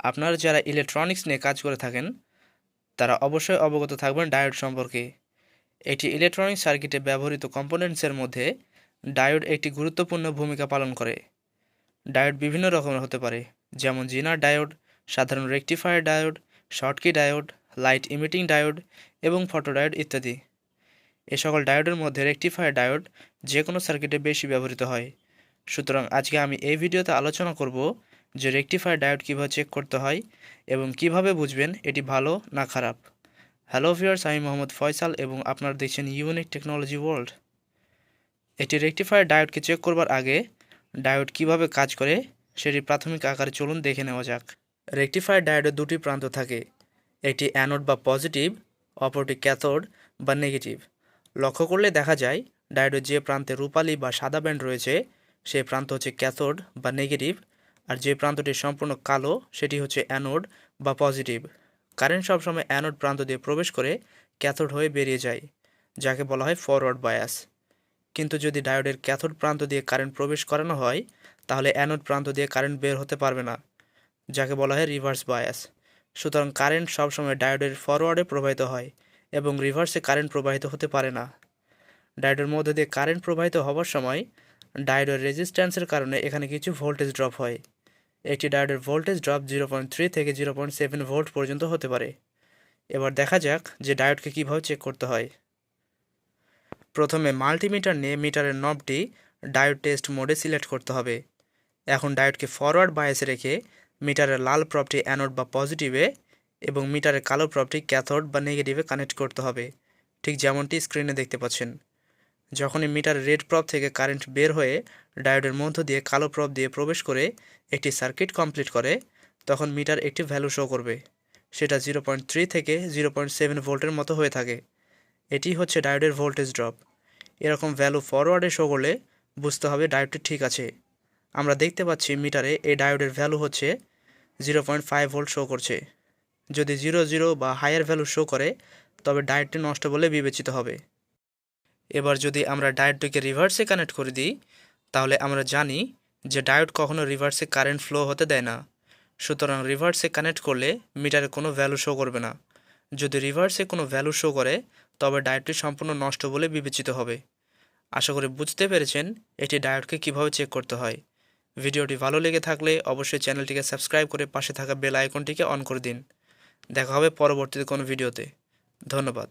আপনারা যারা ইলেকট্রনিক্স নিয়ে কাজ করে থাকেন তারা অবশ্যই অবগত থাকবেন ডায়োড সম্পর্কে। এটি ইলেকট্রনিক সার্কিটে ব্যবহৃত কম্পোনেন্টসের মধ্যে ডায়োড একটি গুরুত্বপূর্ণ ভূমিকা পালন করে। ডায়োড বিভিন্ন রকমের হতে পারে, যেমন জিনার ডায়োড, সাধারণ rectifier diode, Schottky diode, light emitting diode এবং ফটোডায়োড ইত্যাদি। এ সকল ডায়োডের মধ্যে রেকটিফায়ার ডায়োড যে কোনো সার্কিটে বেশি ব্যবহৃত হয়। সুতরাং আজকে আমি এই ভিডিওতে আলোচনা করব যে রেকটিফায়ার ডায়োড কীভাবে চেক করতে হয় এবং কিভাবে বুঝবেন এটি ভালো না খারাপ। হ্যালো ভিউয়ার্স, আমি মোহাম্মদ ফয়সাল এবং আপনারা দেখছেন ইউনিক টেকনোলজি ওয়ার্ল্ড। এটি রেকটিফায়ার ডায়োডকে চেক করবার আগে ডায়োড কিভাবে কাজ করে সেটি প্রাথমিক আকারে চলুন দেখে নেওয়া যাক। রেকটিফায়ার ডায়োডের দুটি প্রান্ত থাকে, একটি অ্যানোড বা পজিটিভ, অপরটি ক্যাথোড বা নেগেটিভ। লক্ষ্য করলে দেখা যায় ডায়োডের যে প্রান্তে রূপালি বা সাদা ব্যান্ড রয়েছে সেই প্রান্ত হচ্ছে ক্যাথোড বা নেগেটিভ, আর যে প্রান্তটি সম্পূর্ণ কালো সেটি হচ্ছে অ্যানোড বা পজিটিভ। কারেন্ট সবসময় অ্যানোড প্রান্ত দিয়ে প্রবেশ করে ক্যাথোড হয়ে বেরিয়ে যায়, যাকে বলা হয় ফরওয়ার্ড বায়াস। কিন্তু যদি ডায়োডের ক্যাথোড প্রান্ত দিয়ে কারেন্ট প্রবেশ করানো হয় তাহলে অ্যানোড প্রান্ত দিয়ে কারেন্ট বের হতে পারবে না, যাকে বলা হয় রিভার্স বায়াস। সুতরাং কারেন্ট সবসময় ডায়োডের ফরওয়ার্ডে প্রবাহিত হয় এবং রিভার্সে কারেন্ট প্রবাহিত হতে পারে না। ডায়োডের মধ্যে দিয়ে কারেন্ট প্রবাহিত হওয়ার সময় ডায়োডের রেজিস্ট্যান্সের কারণে এখানে কিছু ভোল্টেজ ড্রপ হয়। একটি ডায়োডের ভোল্টেজ ড্রপ 0.3 থেকে 0.7 ভোল্ট পর্যন্ত হতে পারে। এবার দেখা যাক যে ডায়োডকে কীভাবে চেক করতে হয়। প্রথমে মাল্টিমিটার নিয়ে মিটারের নবটি ডায়োড টেস্ট মোডে সিলেক্ট করতে হবে। এখন ডায়োডকে ফরওয়ার্ড বায়াসে রেখে মিটারের লাল প্রবটি অ্যানোড বা পজিটিভে এবং মিটারের কালো প্রবটি ক্যাথোড বা নেগেটিভে কানেক্ট করতে হবে, ঠিক যেমনটি স্ক্রিনে দেখতে পাচ্ছেন। যখনই মিটারের রেড প্রব থেকে কারেন্ট বের হয়ে ডায়োডের মধ্য দিয়ে কালো প্রব দিয়ে প্রবেশ করে একটি সার্কিট কমপ্লিট করে, তখন মিটার একটি ভ্যালু শো করবে। সেটা 0.3 থেকে 0.7 ভোল্টের মতো হয়ে থাকে। এটি হচ্ছে ডায়োডের ভোল্টেজ ড্রপ। এরকম ভ্যালু ফরওয়ার্ডে শো করলে বুঝতে হবে ডায়োডটি ঠিক আছে। আমরা দেখতে পাচ্ছি মিটারে এই ডায়োডের ভ্যালু হচ্ছে 0.5 ভোল্ট শো করছে। যদি 0 বা হায়ার ভ্যালু শো করে তবে ডায়োডটি নষ্ট বলে বিবেচিত হবে। এবার যদি আমরা ডায়োডটিকে রিভার্সে কানেক্ট করে দিই তাহলে আমরা জানি যে ডায়োড কখনো রিভার্সে কারেন্ট ফ্লো হতে দেয় না। সুতরাং রিভার্সে কানেক্ট করলে মিটারে কোনো ভ্যালু শো করবে না। যদি রিভার্সে কোনো ভ্যালু শো করে তবে ডায়োডটি সম্পূর্ণ নষ্ট বলে বিবেচিত হবে। আশা করি বুঝতে পেরেছেন এটি ডায়োডকে কীভাবে চেক করতে হয়। ভিডিওটি ভালো লেগে থাকলে অবশ্যই চ্যানেলটিকে সাবস্ক্রাইব করে পাশে থাকা বেল আইকনটিকে অন করে দিন। দেখা হবে পরবর্তীতে কোনো ভিডিওতে। ধন্যবাদ।